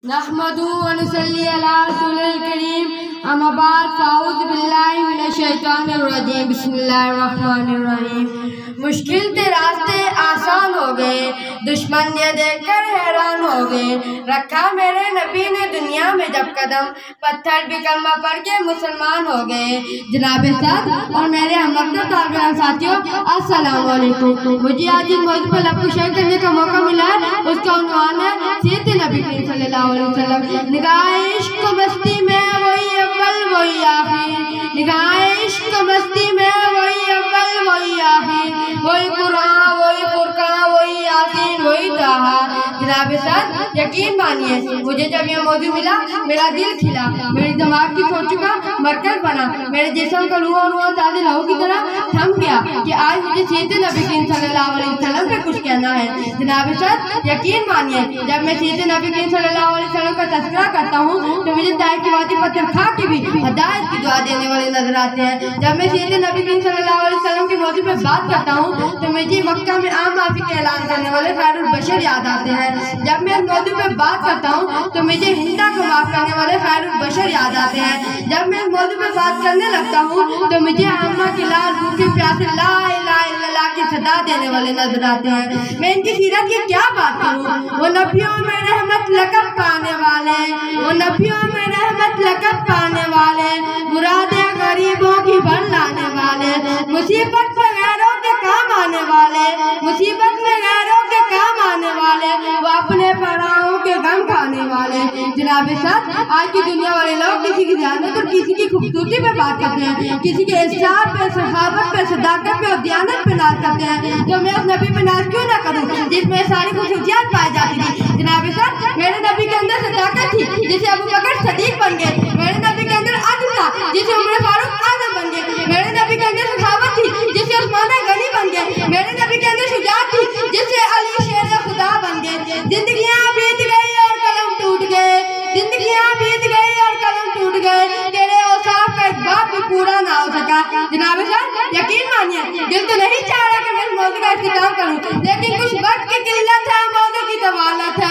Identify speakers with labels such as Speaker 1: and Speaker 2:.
Speaker 1: نحمدہ و نصلی علی رسول الکریم اما بعد فاعوذ باللہ من الشیطان الرجیم بسم اللہ الرحمن الرحیم۔ مشکل تھے راستے آسان ہو گئے، دشمن یہ دیکھ کر حیران ہو گئے، رکھا میرے نبی نے دنیا میں جب قدم، پتھر بھی کلمہ پڑھ کے مسلمان ہو گئے۔ جناب صاحب اور میرے ہم وقت طالبان ساتھیوں السلام علیکم۔ مجھے آج اس موضوع پر لفظ شیئر کرنے کا موقع ملا ہے، اس کا عنوان ہے سیرت نبی کریم صلی اللہ علیہ وسلم۔ نگاہ عشق مستی میں وہی اول وہی آخر، نگاہ عشق مستی میں وہی اول وہی آخر، وہی قرآن وہی فرقان وہی یاسین وہی طٰہٰ۔ جناب صاحب یقین مانیے مجھے جب یہ موضوع ملا میرا دل کھلا، میری دماغ کی سوچ کا مرکز بنا، میرے جسم کا روح تازہ لہو کی طرح تھم گیا کہ آج مجھے سیرت نبی کریم صلی اللہ علیہ وسلم پہ کچھ کہنا ہے۔ جناب صاحب یقین مانیے جب میں سیرت نبی کریم صلی اللہ علیہ وسلم کا تذکرہ کرتا ہوں تو مجھے طائف کی وادی پتھر کھا کے بھی ہدایت کی دعا دینے والے نظر آتے ہیں۔ جب میں سیرت نبی کریم صلی اللہ علیہ وسلم کے موضوع پہ بات کرتا ہوں تو مجھے مکہ میں عام معافی کا اعلان کرنے والے خیر البشر یاد آتے ہیں۔ جب میں اس موضوع پہ بات کرتا ہوں تو مجھے ہندا کو معاف کرنے والے خیر البشر یاد آتے ہیں۔ جب میں اس موضوع پہ بات کرنے لگتا ہوں تو مجھے عامہ کی لال روح کے پیاسے لا الہ الا اللہ کی صدا دینے والے نظر آتے ہیں۔ میں ان کی سیرت کی کیا بات کروں، وہ نبیوں میں رحمت لقب پانے والے، وہ نبیوں میں رحمت لقب پانے والے، مرادیں غریبوں کی بھر لانے والے، مصیبت میں غیروں کے کام آنے والے، مصیبت میں غیروں کے کام آنے والے، وہ اپنے پراؤں کے غم کھانے والے۔ جناب صاحب آج کی دنیا والے لوگ کسی کی ذہانت اور کسی کی خوبصورتی پہ بات کرتے ہیں، کسی کے احسان پہ، صحابت پہ، صداقت پہ اور دیانت پہ ناز کرتے ہیں، تو میں اس نبی پہ ناز کیوں نہ کروں جس میں ساری خصوصیات پائی جاتی تھی۔ جناب صاحب میرے نبی کے اندر صداقت تھی جسے ابو بکر صدیق بن گئے، میرے نبی کے اندر عدل تھا جسے عمر فاروق اعظم بن گئے، میرے نبی کے اندر سخاوت تھی جسے عثمان غنی بن گئے، میرے نبی کے اندر شجاعت تھی جسے علی شیر خدا بن گئے۔ زندگیاں بیت گئی اور قلم ٹوٹ گئے، زندگیاں بیت گئی اور قلم ٹوٹ گئے، تیرے اوصاف کا ایک باب بھی پورا نہ ہو سکا۔ جناب صاحب یقین مانیے دل تو نہیں چاہ رہا کہ میں اس موضوع کا اختتام کروں، لیکن کچھ وقت کی قلت ہے، موضوع کی طوالت